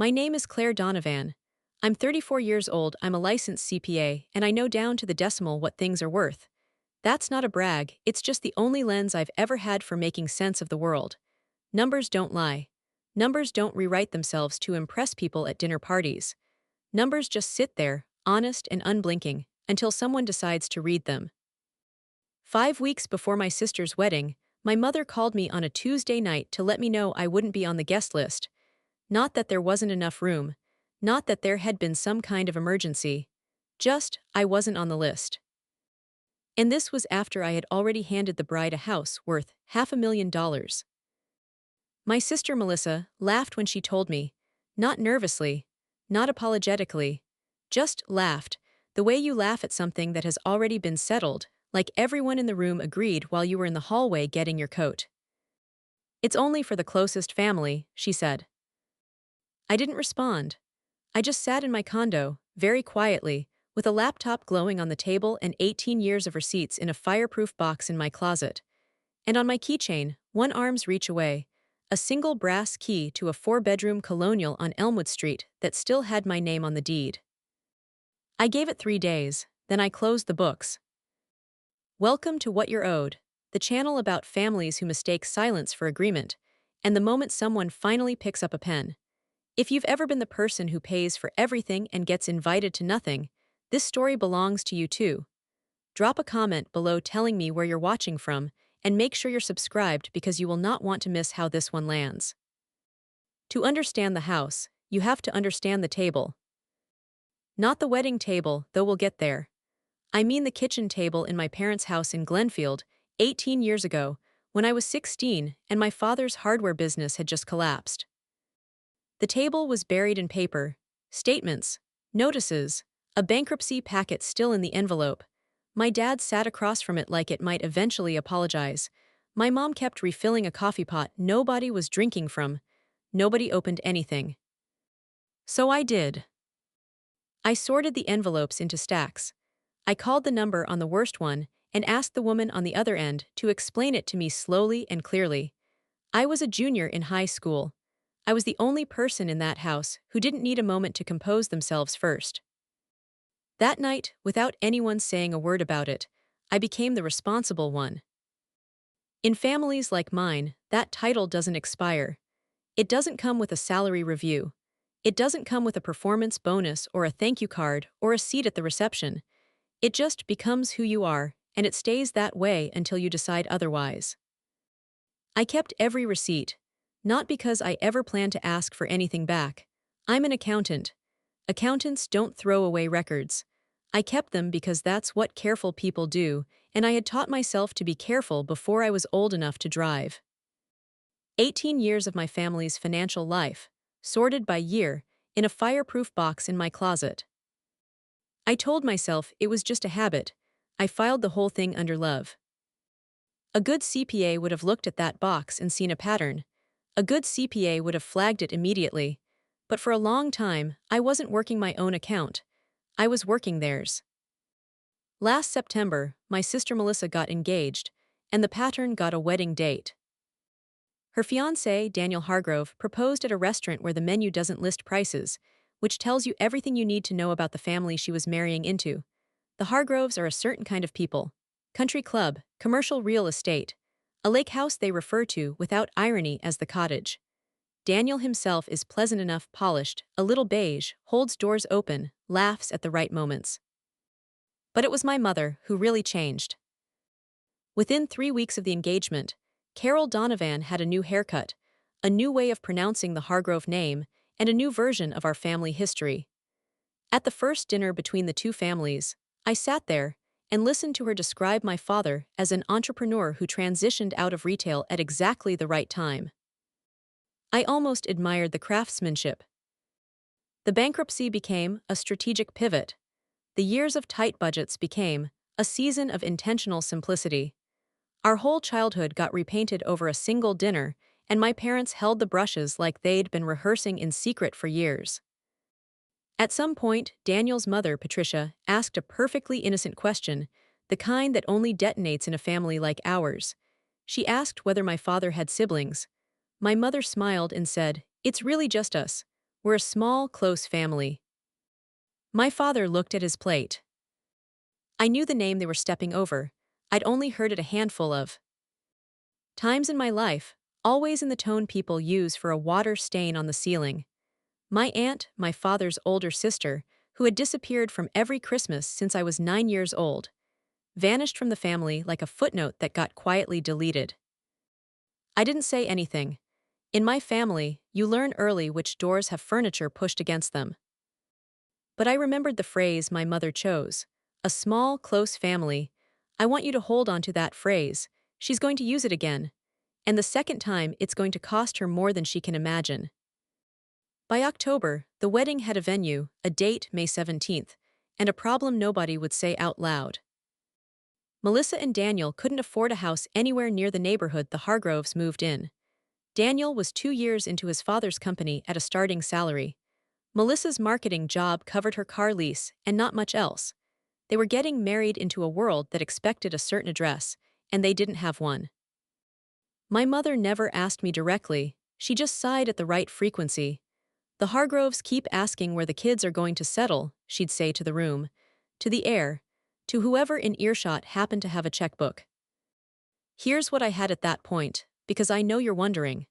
My name is Claire Donovan. I'm 34 years old, I'm a licensed CPA, and I know down to the decimal what things are worth. That's not a brag, it's just the only lens I've ever had for making sense of the world. Numbers don't lie. Numbers don't rewrite themselves to impress people at dinner parties. Numbers just sit there, honest and unblinking, until someone decides to read them. 5 weeks before my sister's wedding, my mother called me on a Tuesday night to let me know I wouldn't be on the guest list. Not that there wasn't enough room. Not that there had been some kind of emergency. Just, I wasn't on the list. And this was after I had already handed the bride a house worth $500,000. My sister Melissa laughed when she told me, not nervously, not apologetically, just laughed, the way you laugh at something that has already been settled, like everyone in the room agreed while you were in the hallway getting your coat. It's only for the closest family, she said. I didn't respond. I just sat in my condo, very quietly, with a laptop glowing on the table and 18 years of receipts in a fireproof box in my closet. And on my keychain, one arm's reach away, a single brass key to a 4-bedroom colonial on Elmwood Street that still had my name on the deed. I gave it 3 days, then I closed the books. Welcome to What You're Owed, the channel about families who mistake silence for agreement, and the moment someone finally picks up a pen. If you've ever been the person who pays for everything and gets invited to nothing, this story belongs to you too. Drop a comment below telling me where you're watching from, and make sure you're subscribed because you will not want to miss how this one lands. To understand the house, you have to understand the table. Not the wedding table, though we'll get there. I mean the kitchen table in my parents' house in Glenfield, 18 years ago, when I was 16 and my father's hardware business had just collapsed. The table was buried in paper, statements, notices, a bankruptcy packet still in the envelope. My dad sat across from it like it might eventually apologize. My mom kept refilling a coffee pot nobody was drinking from. Nobody opened anything. So I did. I sorted the envelopes into stacks. I called the number on the worst one and asked the woman on the other end to explain it to me slowly and clearly. I was a junior in high school. I was the only person in that house who didn't need a moment to compose themselves first. That night, without anyone saying a word about it, I became the responsible one. In families like mine, that title doesn't expire. It doesn't come with a salary review. It doesn't come with a performance bonus or a thank you card or a seat at the reception. It just becomes who you are, and it stays that way until you decide otherwise. I kept every receipt, not because I ever planned to ask for anything back. I'm an accountant. Accountants don't throw away records. I kept them because that's what careful people do, and I had taught myself to be careful before I was old enough to drive. 18 years of my family's financial life, sorted by year, in a fireproof box in my closet. I told myself it was just a habit. I filed the whole thing under love. A good CPA would have looked at that box and seen a pattern. A good CPA would have flagged it immediately. But for a long time, I wasn't working my own account. I was working theirs. Last September, my sister Melissa got engaged, and the pattern got a wedding date. Her fiancé, Daniel Hargrove, proposed at a restaurant where the menu doesn't list prices, which tells you everything you need to know about the family she was marrying into. The Hargroves are a certain kind of people. Country club, commercial real estate. A lake house they refer to, without irony, as the cottage. Daniel himself is pleasant enough, polished, a little beige, holds doors open, laughs at the right moments. But it was my mother who really changed. Within 3 weeks of the engagement, Carol Donovan had a new haircut, a new way of pronouncing the Hargrove name, and a new version of our family history. At the first dinner between the two families, I sat there and listened to her describe my father as an entrepreneur who transitioned out of retail at exactly the right time. I almost admired the craftsmanship. The bankruptcy became a strategic pivot. The years of tight budgets became a season of intentional simplicity. Our whole childhood got repainted over a single dinner, and my parents held the brushes like they'd been rehearsing in secret for years. At some point, Daniel's mother, Patricia, asked a perfectly innocent question, the kind that only detonates in a family like ours. She asked whether my father had siblings. My mother smiled and said, "It's really just us. We're a small, close family. My father looked at his plate. I knew the name they were stepping over. I'd only heard it a handful of times in my life, always in the tone people use for a water stain on the ceiling. My aunt, my father's older sister, who had disappeared from every Christmas since I was 9 years old, vanished from the family like a footnote that got quietly deleted. I didn't say anything. In my family, you learn early which doors have furniture pushed against them. But I remembered the phrase my mother chose. A small, close family. I want you to hold on to that phrase. She's going to use it again. And the second time, it's going to cost her more than she can imagine. By October, the wedding had a venue, a date May 17th, and a problem nobody would say out loud. Melissa and Daniel couldn't afford a house anywhere near the neighborhood the Hargroves moved in. Daniel was 2 years into his father's company at a starting salary. Melissa's marketing job covered her car lease and not much else. They were getting married into a world that expected a certain address, and they didn't have one. My mother never asked me directly, she just sighed at the right frequency. The Hargroves keep asking where the kids are going to settle, she'd say to the room, to the air, to whoever in earshot happened to have a checkbook. Here's what I had at that point, because I know you're wondering.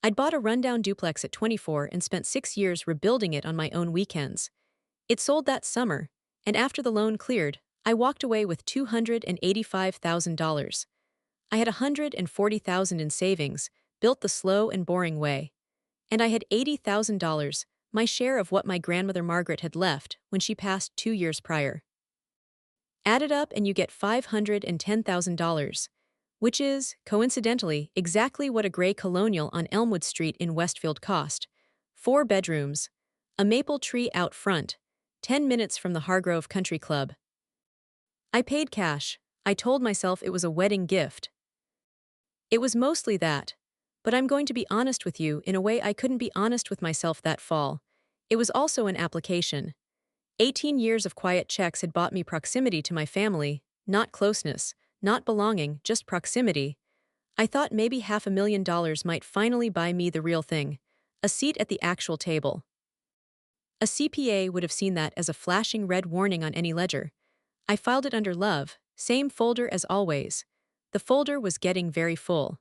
I'd bought a rundown duplex at 24 and spent 6 years rebuilding it on my own weekends. It sold that summer, and after the loan cleared, I walked away with $285,000. I had $140,000 in savings, built the slow and boring way. And I had $80,000, my share of what my grandmother Margaret had left when she passed 2 years prior. Add it up and you get $510,000, which is, coincidentally, exactly what a gray colonial on Elmwood Street in Westfield cost. 4 bedrooms, a maple tree out front, 10 minutes from the Hargrove Country Club. I paid cash. I told myself it was a wedding gift. It was mostly that. But I'm going to be honest with you in a way I couldn't be honest with myself that fall. It was also an application. 18 years of quiet checks had bought me proximity to my family, not closeness, not belonging, just proximity. I thought maybe $500,000 might finally buy me the real thing, a seat at the actual table. A CPA would have seen that as a flashing red warning on any ledger. I filed it under love, same folder as always. The folder was getting very full.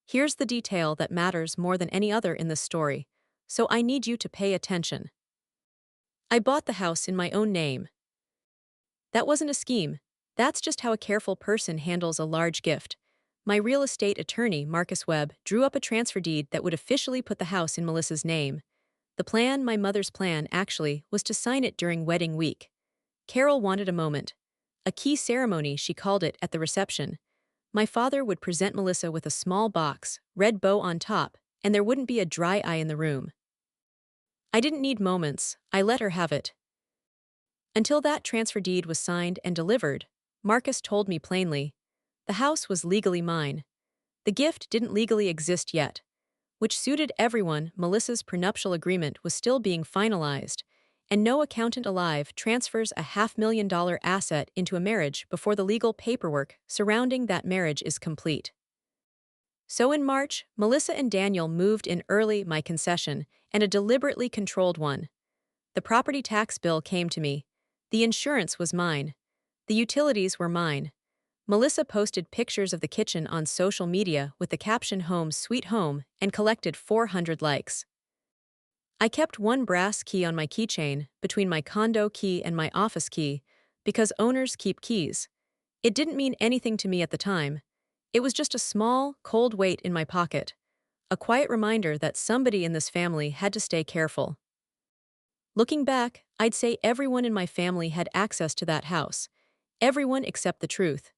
Here's the detail that matters more than any other in this story, so I need you to pay attention. I bought the house in my own name. That wasn't a scheme. That's just how a careful person handles a large gift. My real estate attorney, Marcus Webb, drew up a transfer deed that would officially put the house in Melissa's name. The plan, my mother's plan, actually, was to sign it during wedding week. Carol wanted a moment. A key ceremony, she called it, at the reception. My father would present Melissa with a small box, red bow on top, and there wouldn't be a dry eye in the room. I didn't need moments, I let her have it. Until that transfer deed was signed and delivered, Marcus told me plainly. The house was legally mine. The gift didn't legally exist yet. Which suited everyone, Melissa's prenuptial agreement was still being finalized, and no accountant alive transfers a $500,000 asset into a marriage before the legal paperwork surrounding that marriage is complete. So in March, Melissa and Daniel moved in early, my concession, and a deliberately controlled one. The property tax bill came to me. The insurance was mine. The utilities were mine. Melissa posted pictures of the kitchen on social media with the caption "Home Sweet Home" and collected 400 likes. I kept one brass key on my keychain, between my condo key and my office key, because owners keep keys. It didn't mean anything to me at the time. It was just a small, cold weight in my pocket. A quiet reminder that somebody in this family had to stay careful. Looking back, I'd say everyone in my family had access to that house. Everyone except the truth.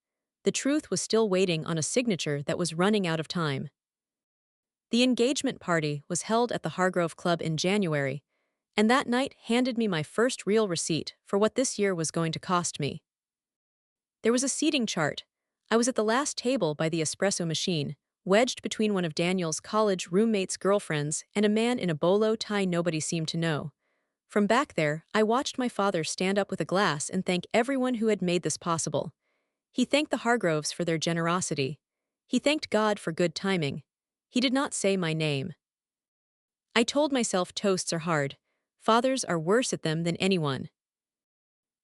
The truth was still waiting on a signature that was running out of time. The engagement party was held at the Hargrove Club in January, and that night handed me my first real receipt for what this year was going to cost me. There was a seating chart. I was at the last table by the espresso machine, wedged between one of Daniel's college roommate's girlfriends and a man in a bolo tie nobody seemed to know. From back there, I watched my father stand up with a glass and thank everyone who had made this possible. He thanked the Hargroves for their generosity. He thanked God for good timing. He did not say my name. I told myself toasts are hard. Fathers are worse at them than anyone.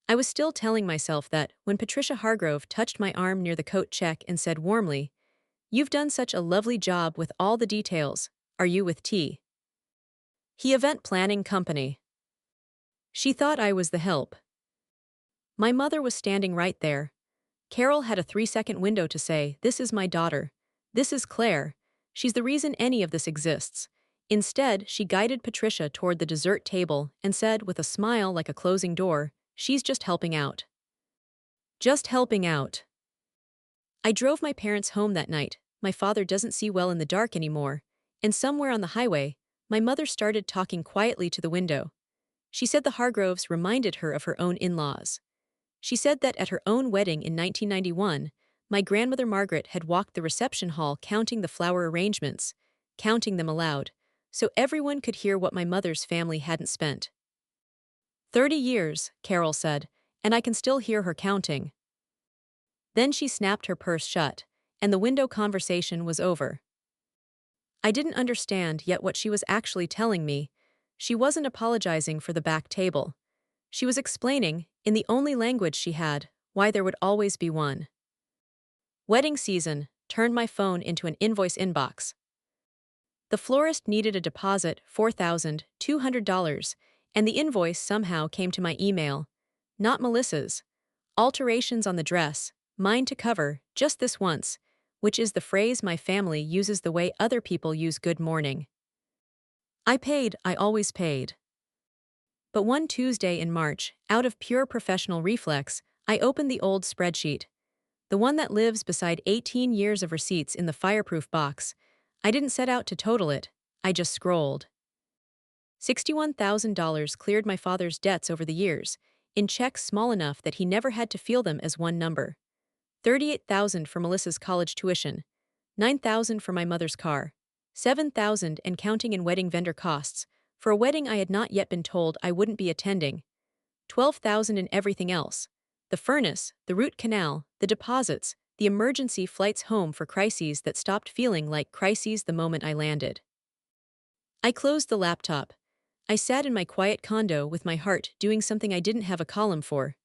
I was still telling myself that when Patricia Hargrove touched my arm near the coat check and said warmly, "You've done such a lovely job with all the details. Are you with T? He Event Planning Company." She thought I was the help. My mother was standing right there. Carol had a 3-second window to say, "This is my daughter. This is Claire. She's the reason any of this exists." Instead, she guided Patricia toward the dessert table and said with a smile like a closing door, "She's just helping out. Just helping out." I drove my parents home that night. My father doesn't see well in the dark anymore. And somewhere on the highway, my mother started talking quietly to the window. She said the Hargroves reminded her of her own in-laws. She said that at her own wedding in 1991, my grandmother Margaret had walked the reception hall counting the flower arrangements, counting them aloud, so everyone could hear what my mother's family hadn't spent. 30 years, Carol said, and I can still hear her counting. Then she snapped her purse shut, and the window conversation was over. I didn't understand yet what she was actually telling me. She wasn't apologizing for the back table. She was explaining, in the only language she had, why there would always be one. Wedding season turned my phone into an invoice inbox. The florist needed a deposit, $4,200, and the invoice somehow came to my email. Not Melissa's. Alterations on the dress, mine to cover, just this once, which is the phrase my family uses the way other people use good morning. I always paid. But one Tuesday in March, out of pure professional reflex, I opened the old spreadsheet. The one that lives beside 18 years of receipts in the fireproof box. I didn't set out to total it, I just scrolled. $61,000 cleared my father's debts over the years, in checks small enough that he never had to feel them as one number. $38,000 for Melissa's college tuition, $9,000 for my mother's car, $7,000 and counting in wedding vendor costs, for a wedding I had not yet been told I wouldn't be attending, $12,000 in everything else. The furnace, the root canal, the deposits, the emergency flights home for crises that stopped feeling like crises the moment I landed. I closed the laptop. I sat in my quiet condo with my heart doing something I didn't have a column for.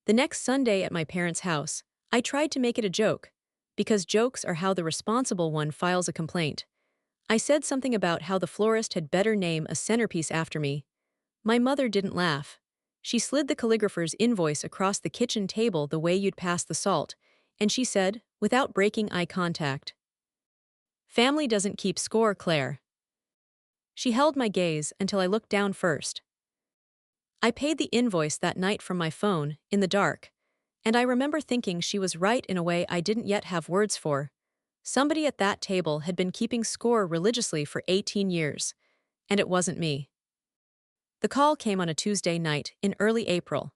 The next Sunday at my parents' house, I tried to make it a joke, because jokes are how the responsible one files a complaint. I said something about how the florist had better name a centerpiece after me. My mother didn't laugh. She slid the calligrapher's invoice across the kitchen table the way you'd pass the salt, and she said, without breaking eye contact, "Family doesn't keep score, Claire." She held my gaze until I looked down first. I paid the invoice that night from my phone, in the dark, and I remember thinking she was right in a way I didn't yet have words for. Somebody at that table had been keeping score religiously for 18 years, and it wasn't me. The call came on a Tuesday night in early April.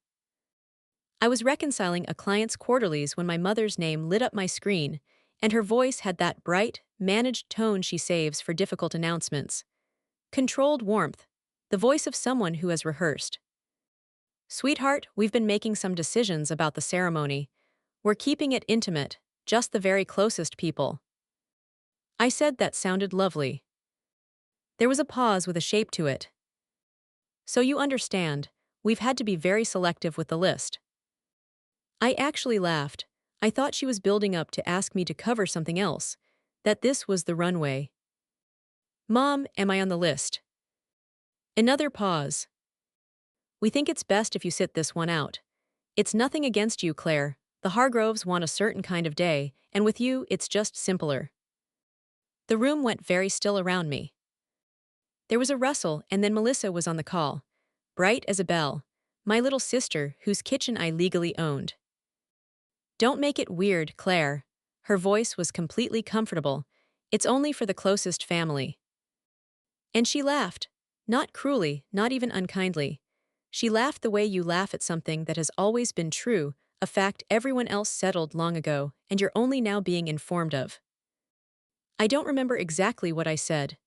I was reconciling a client's quarterlies when my mother's name lit up my screen, and her voice had that bright, managed tone she saves for difficult announcements. Controlled warmth, the voice of someone who has rehearsed. "Sweetheart, we've been making some decisions about the ceremony. We're keeping it intimate, just the very closest people." I said that sounded lovely. There was a pause with a shape to it. "So you understand, we've had to be very selective with the list." I actually laughed. I thought she was building up to ask me to cover something else, that this was the runway. "Mom, am I on the list?" Another pause. "We think it's best if you sit this one out. It's nothing against you, Claire. The Hargroves want a certain kind of day, and with you, it's just simpler." The room went very still around me. There was a rustle, and then Melissa was on the call, bright as a bell, my little sister whose kitchen I legally owned. "Don't make it weird, Claire." Her voice was completely comfortable. "It's only for the closest family." And she laughed. Not cruelly, not even unkindly. She laughed the way you laugh at something that has always been true, a fact everyone else settled long ago, and you're only now being informed of. I don't remember exactly what I said.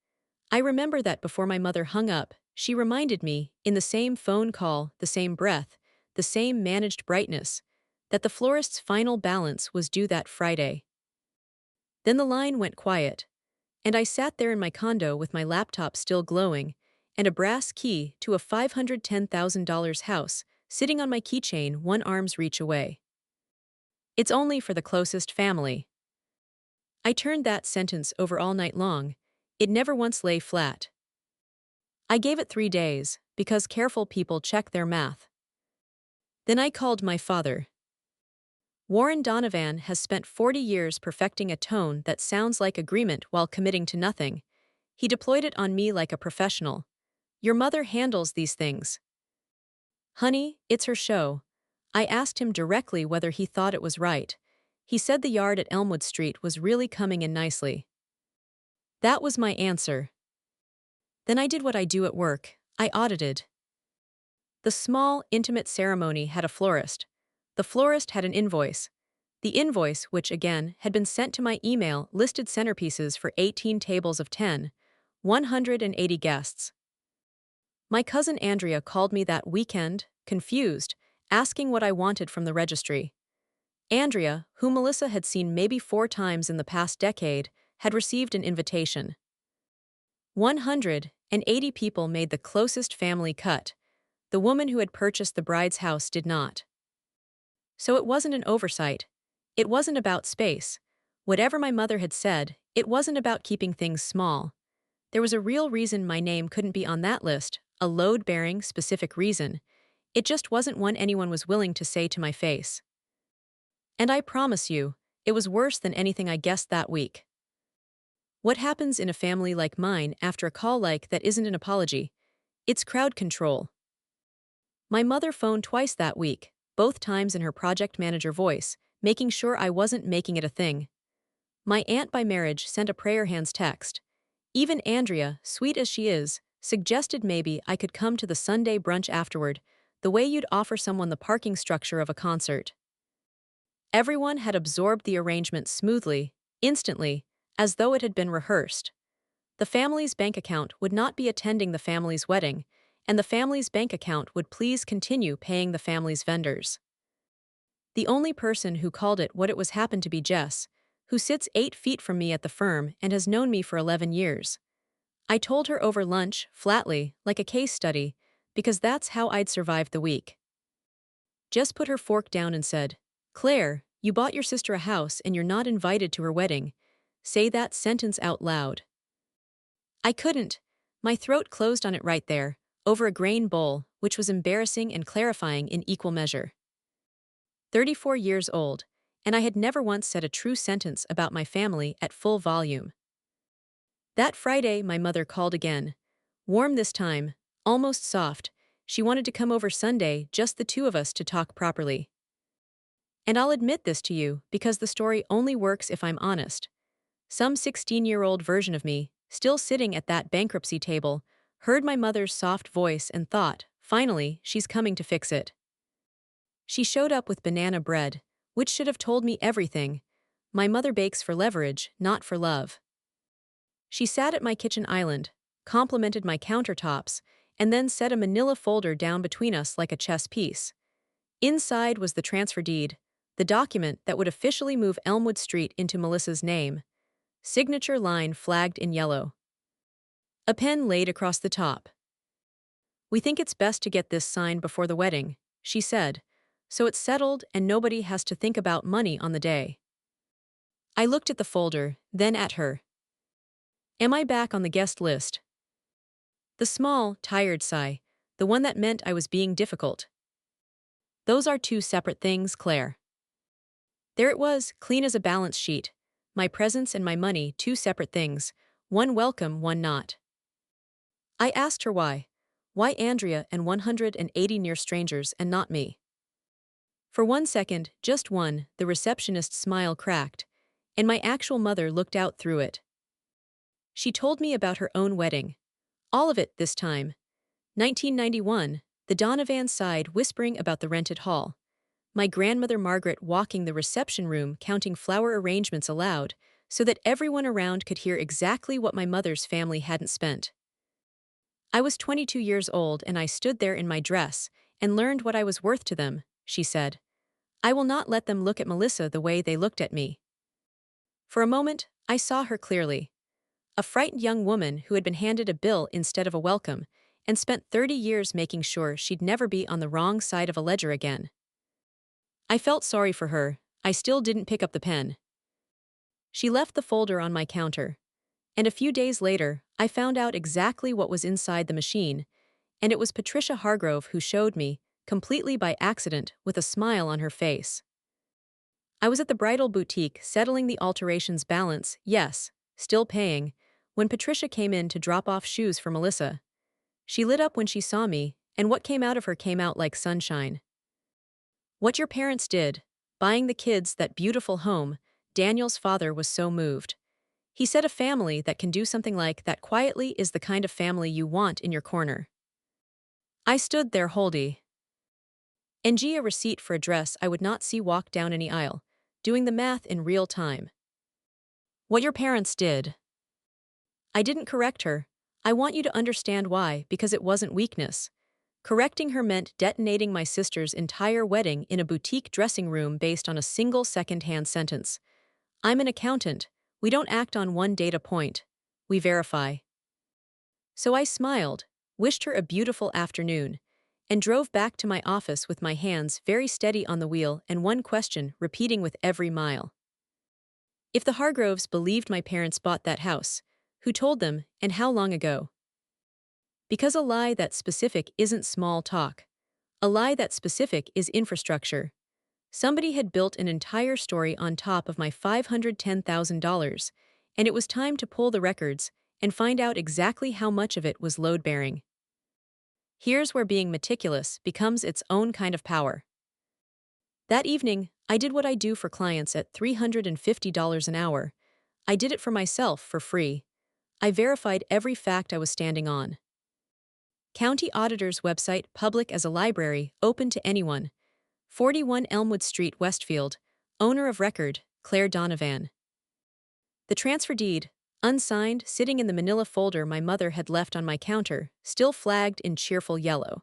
I remember that before my mother hung up, she reminded me, in the same phone call, the same breath, the same managed brightness, that the florist's final balance was due that Friday. Then the line went quiet. And I sat there in my condo with my laptop still glowing, and a brass key to a $510,000 house sitting on my keychain 1 arm's reach away. It's only for the closest family. I turned that sentence over all night long. It never once lay flat. I gave it 3 days, because careful people check their math. Then I called my father. Warren Donovan has spent 40 years perfecting a tone that sounds like agreement while committing to nothing. He deployed it on me like a professional. Your mother handles these things. Honey, it's her show. I asked him directly whether he thought it was right. He said the yard at Elmwood Street was really coming in nicely. That was my answer. Then I did what I do at work. I audited. The small, intimate ceremony had a florist. The florist had an invoice. The invoice, which again had been sent to my email, listed centerpieces for 18 tables of 10, 180 guests. My cousin Andrea called me that weekend, confused, asking what I wanted from the registry. Andrea, who Melissa had seen maybe 4 times in the past decade, had received an invitation. 180 people made the closest family cut. The woman who had purchased the bride's house did not. So it wasn't an oversight. It wasn't about space. Whatever my mother had said, it wasn't about keeping things small. There was a real reason my name couldn't be on that list, a load-bearing, specific reason. It just wasn't one anyone was willing to say to my face. And I promise you, it was worse than anything I guessed that week. What happens in a family like mine after a call like that isn't an apology? It's crowd control. My mother phoned twice that week, both times in her project manager voice, making sure I wasn't making it a thing. My aunt by marriage sent a prayer hands text. Even Andrea, sweet as she is, suggested maybe I could come to the Sunday brunch afterward, the way you'd offer someone the parking structure of a concert. Everyone had absorbed the arrangement smoothly, instantly, as though it had been rehearsed. The family's bank account would not be attending the family's wedding, and the family's bank account would please continue paying the family's vendors. The only person who called it what it was happened to be Jess, who sits 8 feet from me at the firm and has known me for 11 years. I told her over lunch, flatly, like a case study, because that's how I'd survived the week. Jess put her fork down and said, "Claire, you bought your sister a house and you're not invited to her wedding. Say that sentence out loud." I couldn't. My throat closed on it right there, over a grain bowl, which was embarrassing and clarifying in equal measure. 34 years old, and I had never once said a true sentence about my family at full volume. That Friday, my mother called again. Warm this time, almost soft. She wanted to come over Sunday, just the two of us, to talk properly. And I'll admit this to you, because the story only works if I'm honest. Some 16-year-old version of me, still sitting at that bankruptcy table, heard my mother's soft voice and thought, finally, she's coming to fix it. She showed up with banana bread, which should have told me everything. My mother bakes for leverage, not for love. She sat at my kitchen island, complimented my countertops, and then set a manila folder down between us like a chess piece. Inside was the transfer deed, the document that would officially move Elmwood Street into Melissa's name. Signature line flagged in yellow. A pen laid across the top. "We think it's best to get this signed before the wedding," she said, "so it's settled and nobody has to think about money on the day." I looked at the folder, then at her. Am I back on the guest list? The small, tired sigh, the one that meant I was being difficult. Those are two separate things, Claire. There it was, clean as a balance sheet. My presence and my money, two separate things, one welcome, one not. I asked her why. Why Andrea and 180 near strangers and not me? For 1 second, just one, the receptionist's smile cracked, and my actual mother looked out through it. She told me about her own wedding. All of it this time. 1991, the Donovan sighed, whispering about the rented hall. My grandmother Margaret walking the reception room counting flower arrangements aloud, so that everyone around could hear exactly what my mother's family hadn't spent. I was 22 years old and I stood there in my dress and learned what I was worth to them, she said. I will not let them look at Melissa the way they looked at me. For a moment, I saw her clearly. a frightened young woman who had been handed a bill instead of a welcome, and spent 30 years making sure she'd never be on the wrong side of a ledger again. I felt sorry for her. I still didn't pick up the pen. She left the folder on my counter, and a few days later, I found out exactly what was inside the machine, and it was Patricia Hargrove who showed me, completely by accident, with a smile on her face. I was at the bridal boutique settling the alterations balance, yes, still paying, when Patricia came in to drop off shoes for Melissa. She lit up when she saw me, and what came out of her came out like sunshine. What your parents did, buying the kids that beautiful home, Daniel's father was so moved. He said a family that can do something like that quietly is the kind of family you want in your corner. I stood there holdy. NG a receipt for a dress I would not see walk down any aisle, doing the math in real time. What your parents did. I didn't correct her. I want you to understand why, because it wasn't weakness. Correcting her meant detonating my sister's entire wedding in a boutique dressing room based on a single second-hand sentence. I'm an accountant. We don't act on one data point. We verify. So I smiled, wished her a beautiful afternoon, and drove back to my office with my hands very steady on the wheel and one question repeating with every mile. If the Hargroves believed my parents bought that house, who told them and how long ago? Because a lie that specific isn't small talk. A lie that specific is infrastructure. Somebody had built an entire story on top of my $510,000, and it was time to pull the records and find out exactly how much of it was load-bearing. Here's where being meticulous becomes its own kind of power. That evening, I did what I do for clients at $350 an hour. I did it for myself for free. I verified every fact I was standing on. County Auditor's website, public as a library, open to anyone. 41 Elmwood Street, Westfield. Owner of record, Claire Donovan. The transfer deed, unsigned, sitting in the manila folder my mother had left on my counter, still flagged in cheerful yellow.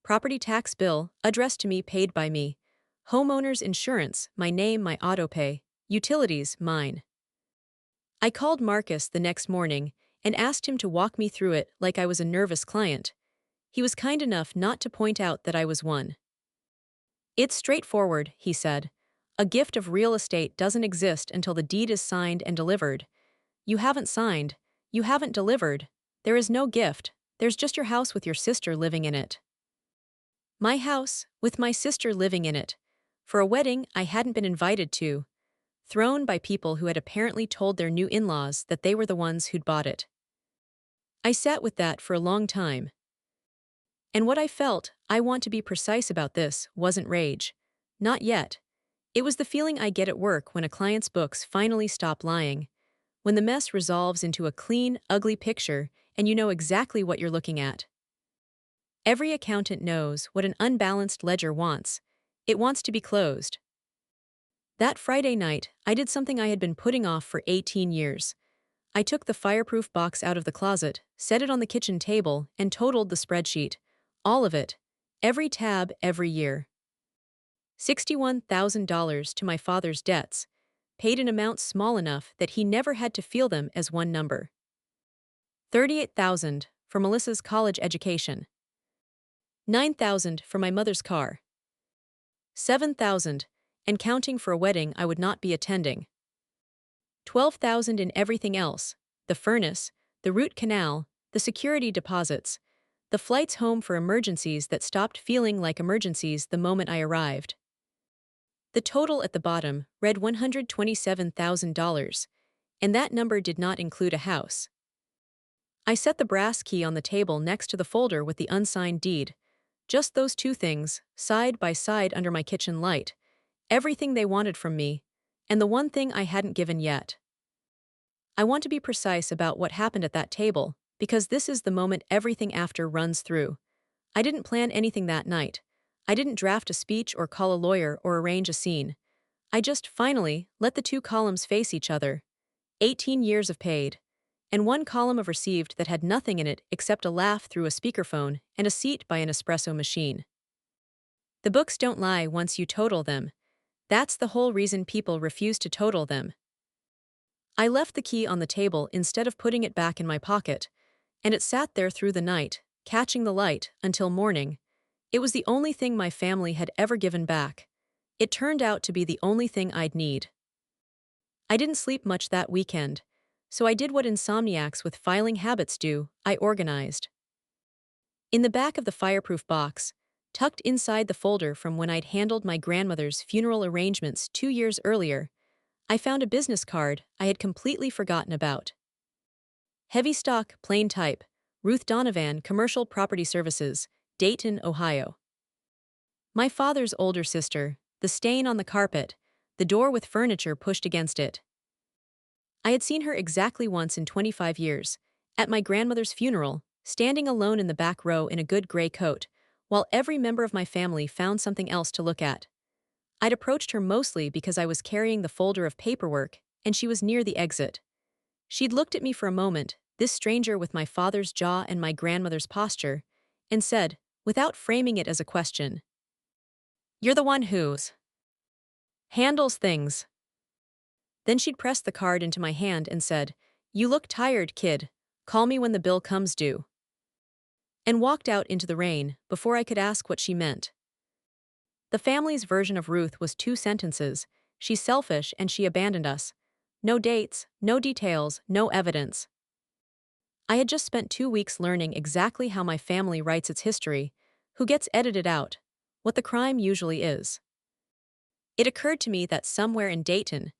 Property tax bill, addressed to me, paid by me. Homeowner's insurance, my name, my autopay. Utilities, mine. I called Marcus the next morning and asked him to walk me through it like I was a nervous client. He was kind enough not to point out that I was one. It's straightforward, he said. A gift of real estate doesn't exist until the deed is signed and delivered. You haven't signed. You haven't delivered. There is no gift. There's just your house with your sister living in it. My house, with my sister living in it. For a wedding I hadn't been invited to. Thrown by people who had apparently told their new in-laws that they were the ones who'd bought it. I sat with that for a long time. And what I felt, I want to be precise about this, wasn't rage. Not yet. It was the feeling I get at work when a client's books finally stop lying. When the mess resolves into a clean, ugly picture and you know exactly what you're looking at. Every accountant knows what an unbalanced ledger wants. It wants to be closed. That Friday night, I did something I had been putting off for 18 years. I took the fireproof box out of the closet, set it on the kitchen table, and totaled the spreadsheet. All of it. Every tab, every year. $61,000 to my father's debts, paid in amounts small enough that he never had to feel them as one number. $38,000 for Melissa's college education. $9,000 for my mother's car. $7,000, and counting for a wedding I would not be attending. $12,000 in everything else, the furnace, the root canal, the security deposits, the flights home for emergencies that stopped feeling like emergencies the moment I arrived. The total at the bottom read $127,000, and that number did not include a house. I set the brass key on the table next to the folder with the unsigned deed. Just those two things, side by side under my kitchen light. Everything they wanted from me, and the one thing I hadn't given yet. I want to be precise about what happened at that table, because this is the moment everything after runs through. I didn't plan anything that night. I didn't draft a speech or call a lawyer or arrange a scene. I just, finally, let the two columns face each other. 18 years of paid. And one column of received that had nothing in it except a laugh through a speakerphone and a seat by an espresso machine. The books don't lie once you total them. That's the whole reason people refuse to total them. I left the key on the table instead of putting it back in my pocket, and it sat there through the night, catching the light, until morning. It was the only thing my family had ever given back. It turned out to be the only thing I'd need. I didn't sleep much that weekend, so I did what insomniacs with filing habits do. I organized. In the back of the fireproof box, tucked inside the folder from when I'd handled my grandmother's funeral arrangements 2 years earlier, I found a business card I had completely forgotten about. Heavy stock, plain type, Ruth Donovan, Commercial Property Services, Dayton, Ohio. My father's older sister, the stain on the carpet, the door with furniture pushed against it. I had seen her exactly once in 25 years, at my grandmother's funeral, standing alone in the back row in a good gray coat, while every member of my family found something else to look at. I'd approached her mostly because I was carrying the folder of paperwork, and she was near the exit. She'd looked at me for a moment, this stranger with my father's jaw and my grandmother's posture, and said, without framing it as a question, "You're the one who's handles things." Then she'd pressed the card into my hand and said, "You look tired, kid. Call me when the bill comes due." And walked out into the rain before I could ask what she meant. The family's version of Ruth was 2 sentences: she's selfish and she abandoned us. No dates, no details, no evidence. I had just spent 2 weeks learning exactly how my family writes its history, who gets edited out, what the crime usually is. It occurred to me that somewhere in Dayton,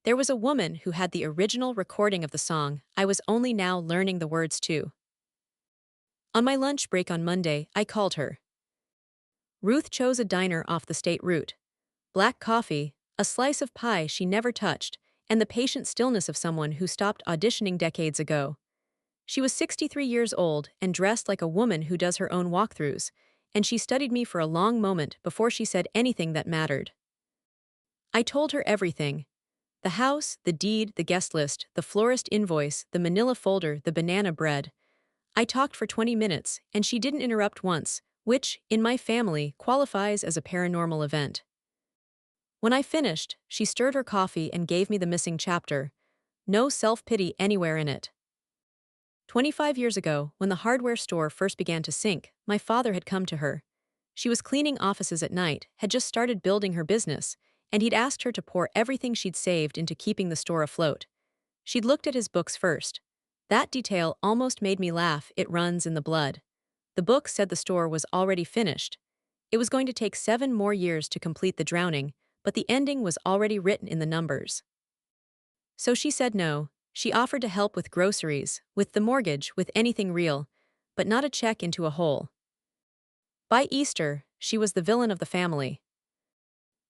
there was a woman who had the original recording of the song I was only now learning the words to. On my lunch break on Monday, I called her. Ruth chose a diner off the state route. Black coffee, a slice of pie she never touched, and the patient stillness of someone who stopped auditioning decades ago. She was 63 years old and dressed like a woman who does her own walkthroughs, and she studied me for a long moment before she said anything that mattered. I told her everything: the house, the deed, the guest list, the florist invoice, the manila folder, the banana bread. I talked for 20 minutes, and she didn't interrupt once, which, in my family, qualifies as a paranormal event. When I finished, she stirred her coffee and gave me the missing chapter. No self-pity anywhere in it. 25 years ago, when the hardware store first began to sink, my father had come to her. She was cleaning offices at night, had just started building her business, and he'd asked her to pour everything she'd saved into keeping the store afloat. She'd looked at his books first. That detail almost made me laugh. It runs in the blood. The book said the store was already finished. It was going to take 7 more years to complete the drowning, but the ending was already written in the numbers. So she said no. She offered to help with groceries, with the mortgage, with anything real, but not a check into a hole. By Easter, she was the villain of the family.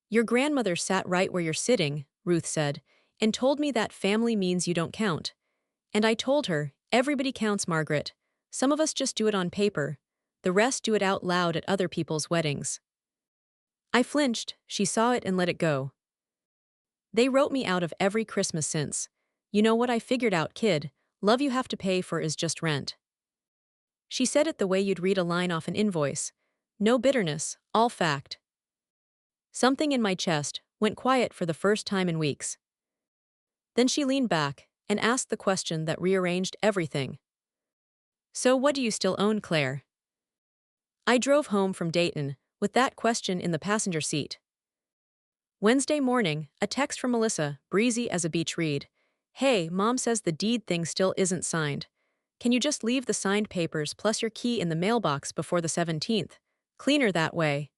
"Your grandmother sat right where you're sitting," Ruth said, "and told me that family means you don't count." And I told her, "Everybody counts, Margaret. Some of us just do it on paper. The rest do it out loud at other people's weddings." I flinched. She saw it and let it go. "They wrote me out of every Christmas since. You know what I figured out, kid? Love you have to pay for is just rent." She said it the way you'd read a line off an invoice. No bitterness, all fact. Something in my chest went quiet for the first time in weeks. Then she leaned back and asked the question that rearranged everything. "So what do you still own, Claire?" I drove home from Dayton with that question in the passenger seat. Wednesday morning, a text from Melissa, breezy as a beach read. "Hey, Mom says the deed thing still isn't signed. Can you just leave the signed papers plus your key in the mailbox before the 17th? Cleaner that way.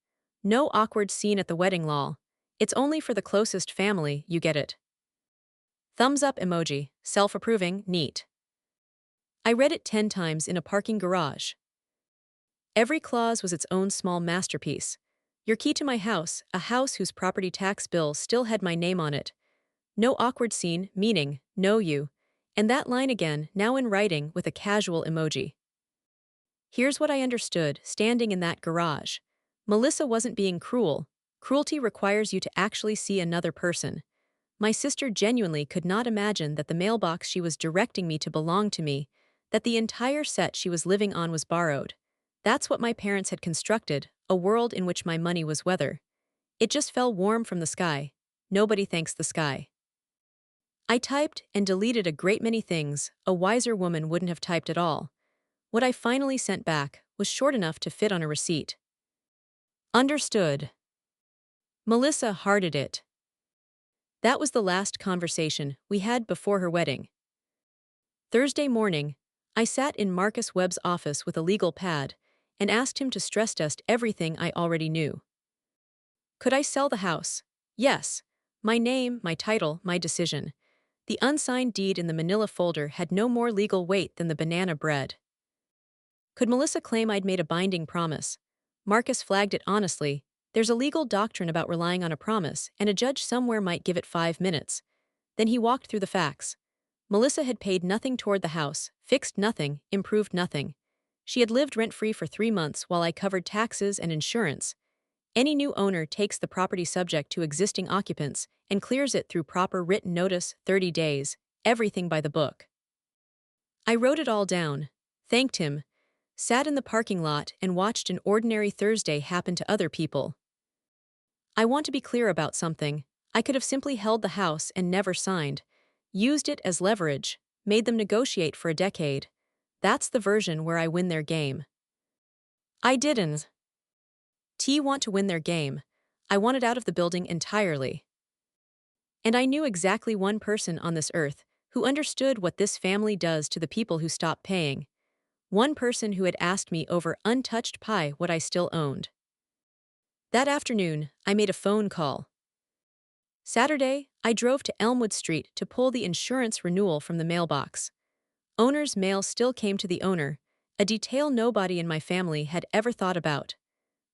No awkward scene at the wedding, lol. It's only for the closest family, you get it." Thumbs up emoji, self-approving, neat. I read it 10 times in a parking garage. Every clause was its own small masterpiece. Your key to my house, a house whose property tax bill still had my name on it. No awkward scene, meaning, know you. And that line again, now in writing with a casual emoji. Here's what I understood, standing in that garage. Melissa wasn't being cruel. Cruelty requires you to actually see another person. My sister genuinely could not imagine that the mailbox she was directing me to belonged to me, that the entire set she was living on was borrowed. That's what my parents had constructed, a world in which my money was weather. It just fell warm from the sky. Nobody thanks the sky. I typed and deleted a great many things a wiser woman wouldn't have typed at all. What I finally sent back was short enough to fit on a receipt. Understood. Melissa hearted it. That was the last conversation we had before her wedding. Thursday morning, I sat in Marcus Webb's office with a legal pad and asked him to stress test everything I already knew. Could I sell the house? Yes. My name, my title, my decision. The unsigned deed in the manila folder had no more legal weight than the banana bread. Could Melissa claim I'd made a binding promise? Marcus flagged it honestly. There's a legal doctrine about relying on a promise, and a judge somewhere might give it 5 minutes. Then he walked through the facts. Melissa had paid nothing toward the house, fixed nothing, improved nothing. She had lived rent-free for 3 months while I covered taxes and insurance. Any new owner takes the property subject to existing occupants and clears it through proper written notice, 30 days, everything by the book. I wrote it all down, thanked him, sat in the parking lot and watched an ordinary Thursday happen to other people. I want to be clear about something. I could have simply held the house and never signed, used it as leverage, made them negotiate for a decade. That's the version where I win their game. I didn't. Want to win their game. I wanted out of the building entirely. And I knew exactly one person on this earth who understood what this family does to the people who stop paying. One person who had asked me over untouched pie what I still owned. That afternoon, I made a phone call. Saturday, I drove to Elmwood Street to pull the insurance renewal from the mailbox. Owner's mail still came to the owner, a detail nobody in my family had ever thought about.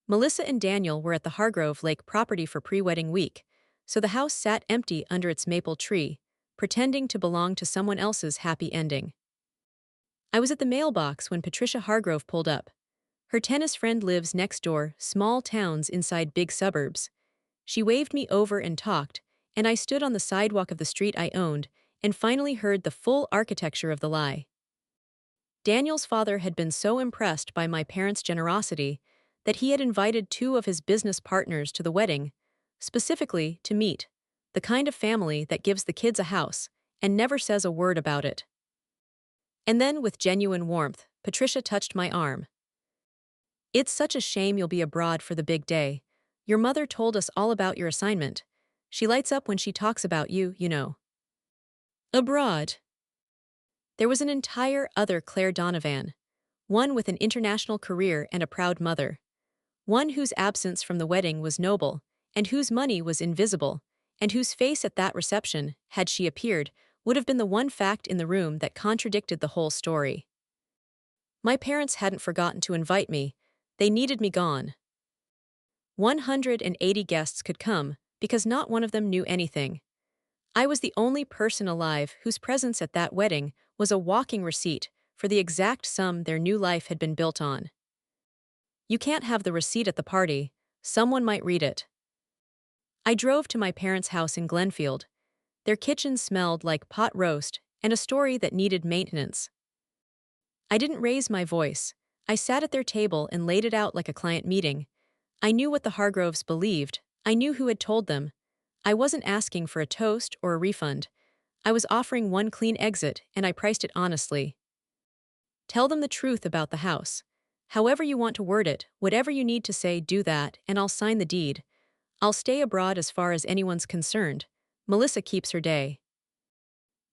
Melissa and Daniel were at the Hargrove Lake property for pre-wedding week, so the house sat empty under its maple tree, pretending to belong to someone else's happy ending. I was at the mailbox when Patricia Hargrove pulled up. Her tennis friend lives next door, small towns inside big suburbs. She waved me over and talked, and I stood on the sidewalk of the street I owned and finally heard the full architecture of the lie. Daniel's father had been so impressed by my parents' generosity that he had invited 2 of his business partners to the wedding, specifically to meet the kind of family that gives the kids a house and never says a word about it. And then, with genuine warmth, Patricia touched my arm. It's such a shame you'll be abroad for the big day. Your mother told us all about your assignment. She lights up when she talks about you, you know. Abroad. There was an entire other Claire Donovan, one with an international career and a proud mother. One whose absence from the wedding was noble, and whose money was invisible, and whose face at that reception, had she appeared, would have been the one fact in the room that contradicted the whole story. My parents hadn't forgotten to invite me. They needed me gone. 180 guests could come, because not one of them knew anything. I was the only person alive whose presence at that wedding was a walking receipt for the exact sum their new life had been built on. You can't have the receipt at the party. Someone might read it. I drove to my parents' house in Glenfield. Their kitchen smelled like pot roast and a story that needed maintenance. I didn't raise my voice. I sat at their table and laid it out like a client meeting. I knew what the Hargroves believed. I knew who had told them. I wasn't asking for a toast or a refund. I was offering one clean exit, and I priced it honestly. Tell them the truth about the house. However you want to word it, whatever you need to say, do that, and I'll sign the deed. I'll stay abroad as far as anyone's concerned. Melissa keeps her day.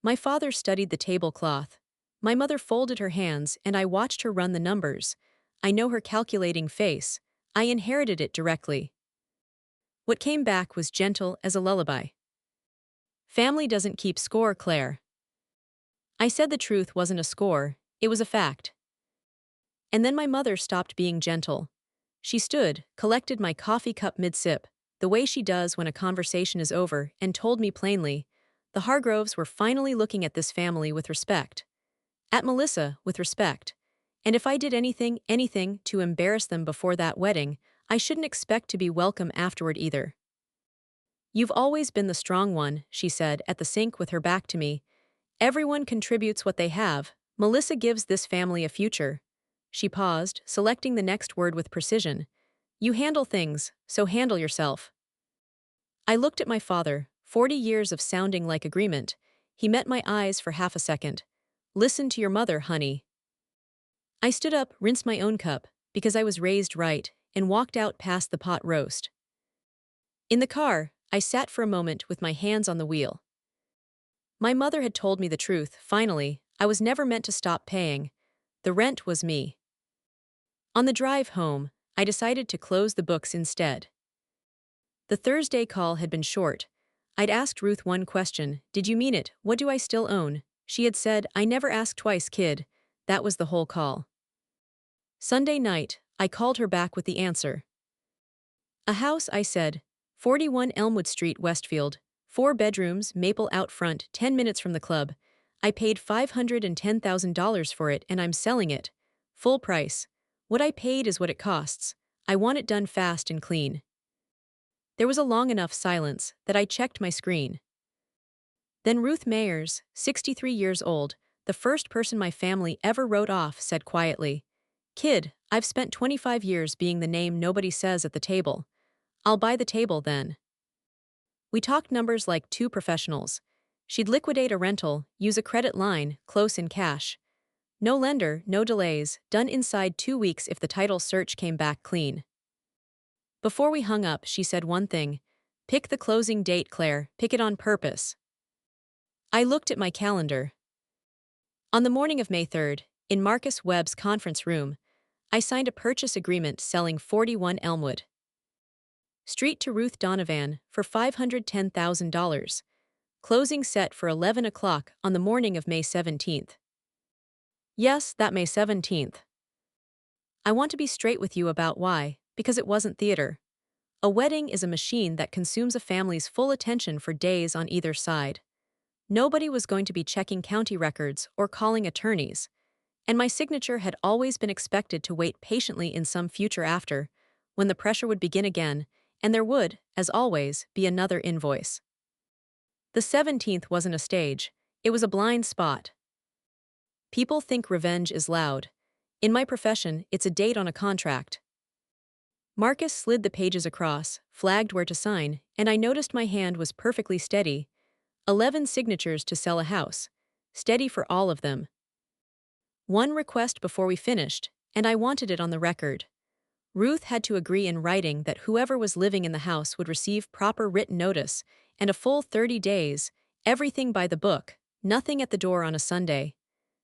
My father studied the tablecloth. My mother folded her hands, and I watched her run the numbers. I know her calculating face. I inherited it directly. What came back was gentle as a lullaby. Family doesn't keep score, Claire. I said the truth wasn't a score, it was a fact. And then my mother stopped being gentle. She stood, collected my coffee cup mid-sip, the way she does when a conversation is over, and told me plainly, the Hargroves were finally looking at this family with respect. At Melissa, with respect. And if I did anything to embarrass them before that wedding, I shouldn't expect to be welcome afterward either. You've always been the strong one, she said, at the sink with her back to me. Everyone contributes what they have. Melissa gives this family a future. She paused, selecting the next word with precision. You handle things, so handle yourself. I looked at my father, 40 years of sounding like agreement. He met my eyes for half a second. Listen to your mother, honey. I stood up, rinsed my own cup, because I was raised right, and walked out past the pot roast. In the car, I sat for a moment with my hands on the wheel. My mother had told me the truth, finally. I was never meant to stop paying. The rent was me. On the drive home, I decided to close the books instead. The Thursday call had been short. I'd asked Ruth one question: "Did you mean it? What do I still own?" She had said, "I never ask twice, kid." That was the whole call. Sunday night, I called her back with the answer. "A house," I said. 41 Elmwood Street, Westfield. 4 bedrooms, maple out front, 10 minutes from the club. I paid $510,000 for it and I'm selling it. Full price. What I paid is what it costs. I want it done fast and clean." There was a long enough silence that I checked my screen. Then Ruth Mayers, 63 years old, the first person my family ever wrote off, said quietly, "Kid, I've spent 25 years being the name nobody says at the table. I'll buy the table then." We talked numbers like two professionals. She'd liquidate a rental, use a credit line, close in cash. No lender, no delays, done inside 2 weeks if the title search came back clean. Before we hung up, she said one thing: "Pick the closing date, Claire, pick it on purpose." I looked at my calendar. On the morning of May 3rd, in Marcus Webb's conference room, I signed a purchase agreement selling 41 Elmwood Street to Ruth Donovan for $510,000. Closing set for 11 o'clock on the morning of May 17th. Yes, that May 17th. I want to be straight with you about why, because it wasn't theater. A wedding is a machine that consumes a family's full attention for days on either side. Nobody was going to be checking county records or calling attorneys, and my signature had always been expected to wait patiently in some future after, when the pressure would begin again, and there would, as always, be another invoice. The 17th wasn't a stage, it was a blind spot. People think revenge is loud. In my profession, it's a date on a contract. Marcus slid the pages across, flagged where to sign, and I noticed my hand was perfectly steady. 11 signatures to sell a house. Steady for all of them. One request before we finished, and I wanted it on the record. Ruth had to agree in writing that whoever was living in the house would receive proper written notice, and a full 30 days, everything by the book, nothing at the door on a Sunday.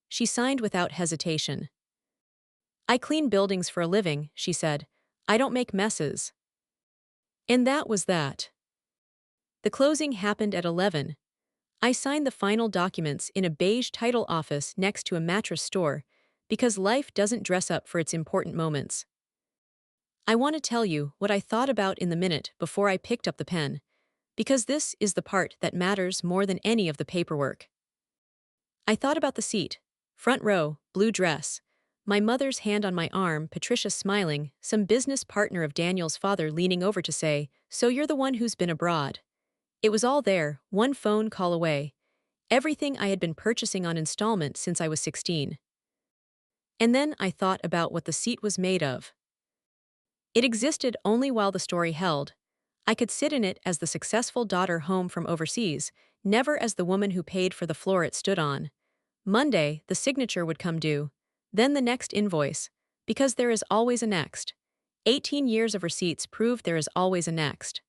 She signed without hesitation. "I clean buildings for a living," she said. "I don't make messes." And that was that. The closing happened at 11. I signed the final documents in a beige title office next to a mattress store, because life doesn't dress up for its important moments. I want to tell you what I thought about in the minute before I picked up the pen, because this is the part that matters more than any of the paperwork. I thought about the seat, front row, blue dress, my mother's hand on my arm, Patricia smiling, some business partner of Daniel's father leaning over to say, "So you're the one who's been abroad." It was all there, one phone call away. Everything I had been purchasing on installment since I was 16. And then I thought about what the seat was made of. It existed only while the story held. I could sit in it as the successful daughter home from overseas, never as the woman who paid for the floor it stood on. Monday, the signature would come due, then the next invoice, because there is always a next. 18 years of receipts proved there is always a next.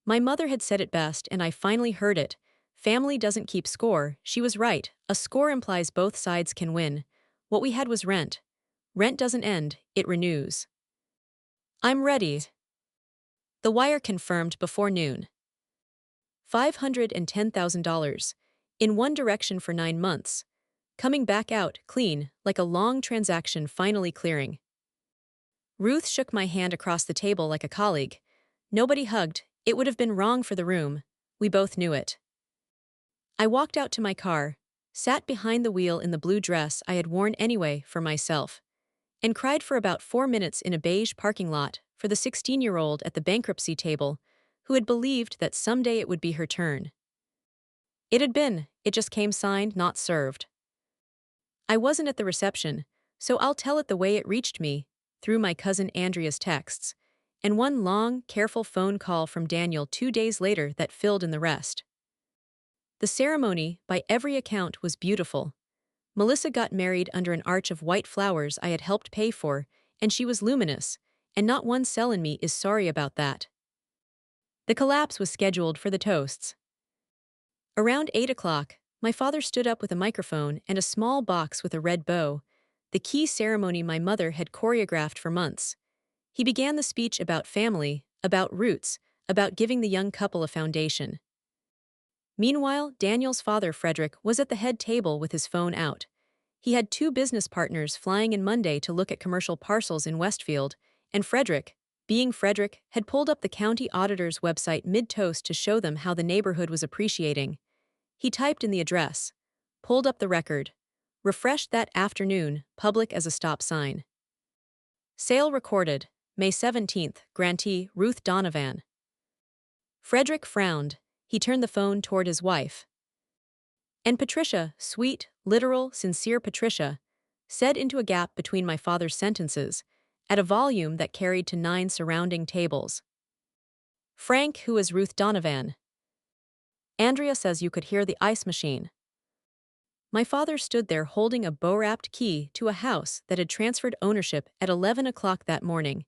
My mother had said it best, and I finally heard it. Family doesn't keep score. She was right. A score implies both sides can win. What we had was rent. Rent doesn't end, it renews. "I'm ready." The wire confirmed before noon. $510,000. In one direction for 9 months. Coming back out, clean, like a long transaction finally clearing. Ruth shook my hand across the table like a colleague. Nobody hugged. It would have been wrong for the room. We both knew it. I walked out to my car, sat behind the wheel in the blue dress I had worn anyway for myself, and cried for about 4 minutes in a beige parking lot for the 16-year-old at the bankruptcy table who had believed that someday it would be her turn. It had been, it just came signed, not served. I wasn't at the reception, so I'll tell it the way it reached me, through my cousin Andrea's texts, and one long, careful phone call from Daniel 2 days later that filled in the rest. The ceremony, by every account, was beautiful. Melissa got married under an arch of white flowers I had helped pay for, and she was luminous, and not one cell in me is sorry about that. The collapse was scheduled for the toasts. Around 8 o'clock, my father stood up with a microphone and a small box with a red bow, the key ceremony my mother had choreographed for months. He began the speech about family, about roots, about giving the young couple a foundation. Meanwhile, Daniel's father, Frederick, was at the head table with his phone out. He had two business partners flying in Monday to look at commercial parcels in Westfield, and Frederick, being Frederick, had pulled up the county auditor's website mid-toast to show them how the neighborhood was appreciating. He typed in the address, pulled up the record, refreshed that afternoon, public as a stop sign. Sale recorded, May 17th, grantee Ruth Donovan. Frederick frowned. He turned the phone toward his wife. And Patricia, sweet, literal, sincere Patricia, said into a gap between my father's sentences, at a volume that carried to 9 surrounding tables. Frank, who is Ruth Donovan? Andrea says you could hear the ice machine. My father stood there holding a bow-wrapped key to a house that had transferred ownership at 11 o'clock that morning,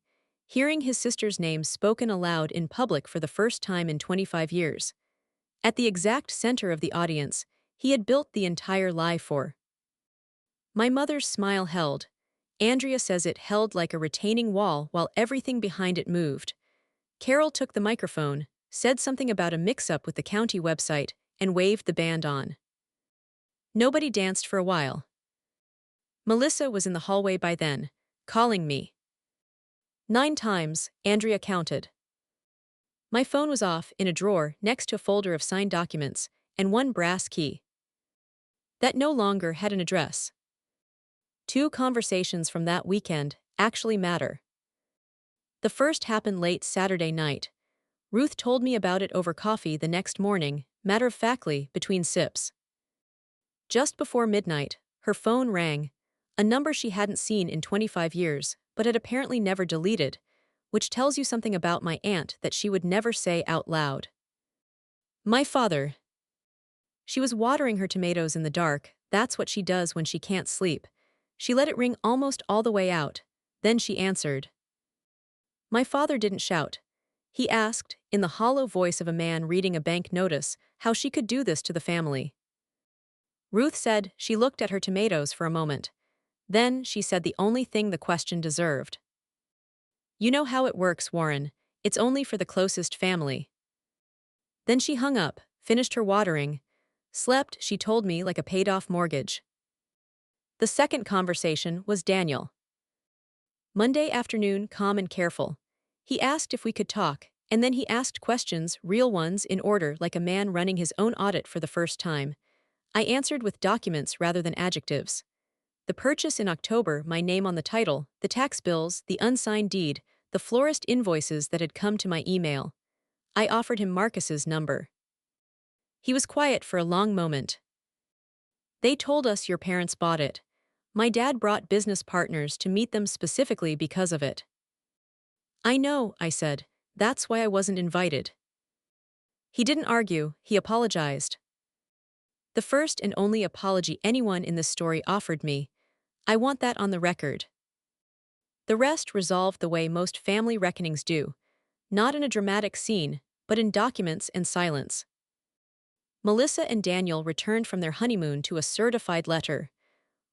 hearing his sister's name spoken aloud in public for the first time in 25 years. At the exact center of the audience, he had built the entire lie for. My mother's smile held. Andrea says it held like a retaining wall while everything behind it moved. Carol took the microphone, said something about a mix-up with the county website, and waved the band on. Nobody danced for a while. Melissa was in the hallway by then, calling me. 9 times, Andrea counted. My phone was off in a drawer next to a folder of signed documents and one brass key that no longer had an address. 2 conversations from that weekend actually matter. The first happened late Saturday night. Ruth told me about it over coffee the next morning, matter-of-factly, between sips. Just before midnight, her phone rang, a number she hadn't seen in 25 years, but had apparently never deleted, which tells you something about my aunt that she would never say out loud. My father. She was watering her tomatoes in the dark. That's what she does when she can't sleep. She let it ring almost all the way out. Then she answered. My father didn't shout. He asked, in the hollow voice of a man reading a bank notice, how she could do this to the family. Ruth said she looked at her tomatoes for a moment. Then she said the only thing the question deserved. You know how it works, Warren. It's only for the closest family. Then she hung up, finished her watering. Slept, she told me, like a paid-off mortgage. The second conversation was Daniel. Monday afternoon, calm and careful. He asked if we could talk, and then he asked questions, real ones, in order, like a man running his own audit for the first time. I answered with documents rather than adjectives. The purchase in October, my name on the title, the tax bills, the unsigned deed, the florist invoices that had come to my email. I offered him Marcus's number. He was quiet for a long moment. They told us your parents bought it. My dad brought business partners to meet them specifically because of it. I know, I said. That's why I wasn't invited. He didn't argue, he apologized. The first and only apology anyone in this story offered me. I want that on the record. The rest resolved the way most family reckonings do, not in a dramatic scene, but in documents and silence. Melissa and Daniel returned from their honeymoon to a certified letter.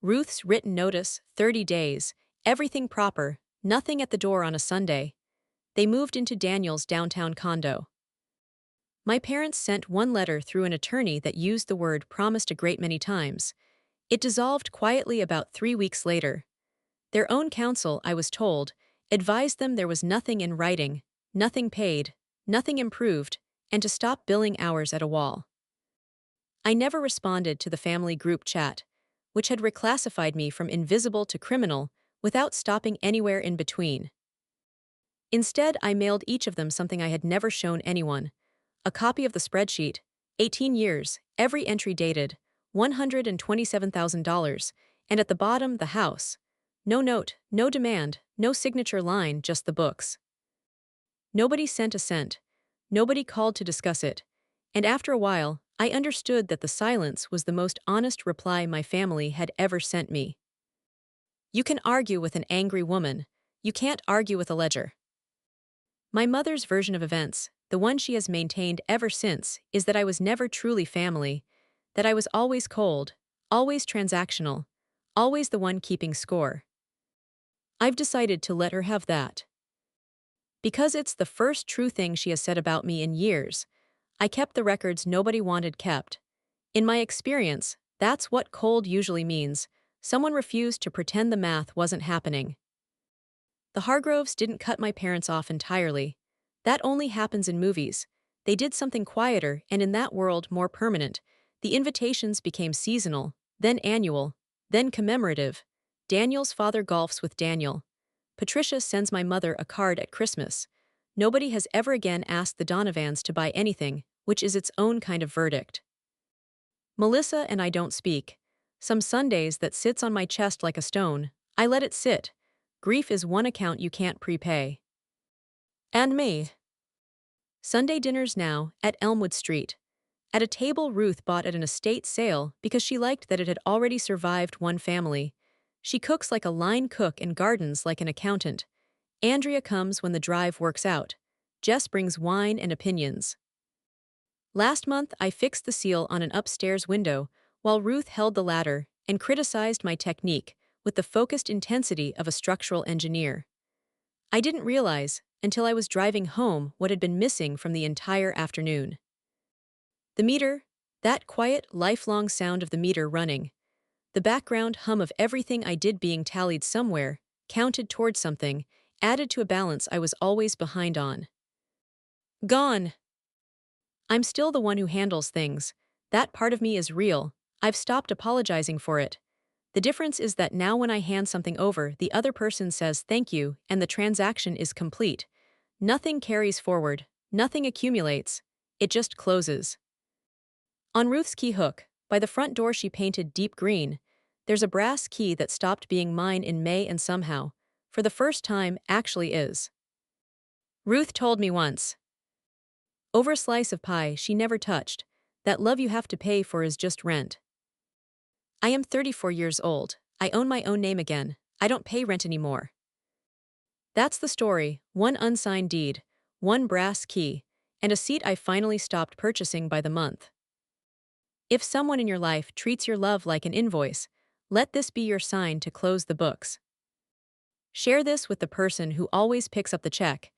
Ruth's written notice, 30 days, everything proper, nothing at the door on a Sunday. They moved into Daniel's downtown condo. My parents sent one letter through an attorney that used the word promised a great many times. It dissolved quietly about 3 weeks later. Their own counsel, I was told, advised them there was nothing in writing, nothing paid, nothing improved, and to stop billing hours at a wall. I never responded to the family group chat, which had reclassified me from invisible to criminal without stopping anywhere in between. Instead, I mailed each of them something I had never shown anyone. A copy of the spreadsheet, 18 years, every entry dated, $127,000, and at the bottom, the house. No note, no demand, no signature line, just the books. Nobody sent a cent. Nobody called to discuss it. And after a while, I understood that the silence was the most honest reply my family had ever sent me. You can argue with an angry woman. You can't argue with a ledger. My mother's version of events, the one she has maintained ever since, is that I was never truly family, that I was always cold, always transactional, always the one keeping score. I've decided to let her have that. Because it's the first true thing she has said about me in years, I kept the records nobody wanted kept. In my experience, that's what cold usually means. Someone refused to pretend the math wasn't happening. The Hargroves didn't cut my parents off entirely. That only happens in movies. They did something quieter and in that world more permanent. The invitations became seasonal, then annual, then commemorative. Daniel's father golfs with Daniel. Patricia sends my mother a card at Christmas. Nobody has ever again asked the Donovans to buy anything, which is its own kind of verdict. Melissa and I don't speak. Some Sundays that sits on my chest like a stone. I let it sit. Grief is one account you can't prepay. And me. Sunday dinners now, at Elmwood Street. At a table Ruth bought at an estate sale because she liked that it had already survived one family. She cooks like a line cook and gardens like an accountant. Andrea comes when the drive works out. Jess brings wine and opinions. Last month I fixed the seal on an upstairs window, while Ruth held the ladder and criticized my technique with the focused intensity of a structural engineer. I didn't realize, until I was driving home, what had been missing from the entire afternoon. The meter, that quiet, lifelong sound of the meter running. The background hum of everything I did being tallied somewhere, counted towards something, added to a balance I was always behind on. Gone. I'm still the one who handles things. That part of me is real. I've stopped apologizing for it. The difference is that now when I hand something over, the other person says thank you and the transaction is complete. Nothing carries forward, nothing accumulates. It just closes. On Ruth's key hook, by the front door she painted deep green. There's a brass key that stopped being mine in May and somehow, for the first time, actually is. Ruth told me once. Over a slice of pie she never touched. That love you have to pay for is just rent. I am 34 years old. I own my own name again. I don't pay rent anymore. That's the story, one unsigned deed, one brass key, and a seat I finally stopped purchasing by the month. If someone in your life treats your love like an invoice, let this be your sign to close the books. Share this with the person who always picks up the check,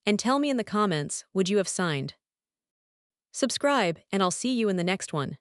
and tell me in the comments, would you have signed? Subscribe, and I'll see you in the next one.